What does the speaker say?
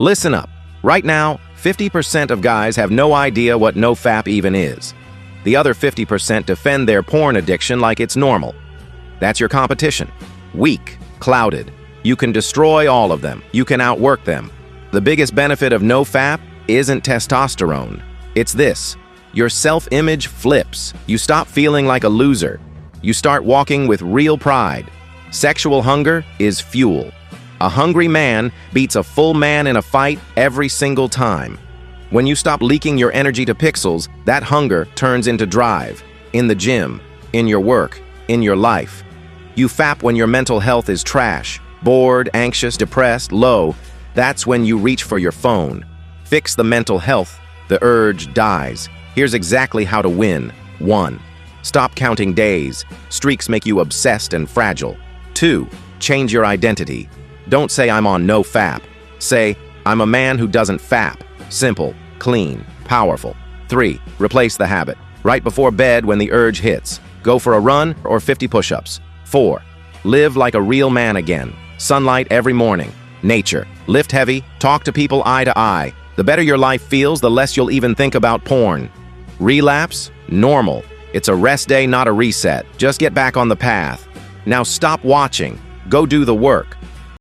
Listen up. Right now, 50% of guys have no idea what nofap even is. The other 50% defend their porn addiction like it's normal. That's your competition. Weak, clouded. You can destroy all of them. You can outwork them. The biggest benefit of nofap isn't testosterone. It's this. Your self-image flips. You stop feeling like a loser. You start walking with real pride. Sexual hunger is fuel. A hungry man beats a full man in a fight every single time. When you stop leaking your energy to pixels, that hunger turns into drive. In the gym, in your work, in your life. You fap when your mental health is trash, bored, anxious, depressed, low. That's when you reach for your phone. Fix the mental health, the urge dies. Here's exactly how to win. 1. Stop counting days. Streaks make you obsessed and fragile. 2. Change your identity. Don't say I'm on no fap. Say, I'm a man who doesn't fap. Simple, clean, powerful. 3. Replace the habit. Right before bed when the urge hits. Go for a run or 50 push-ups. 4. Live like a real man again. Sunlight every morning. Nature. Lift heavy. Talk to people eye to eye. The better your life feels, the less you'll even think about porn. Relapse? Normal. It's a rest day, not a reset. Just get back on the path. Now stop watching. Go do the work.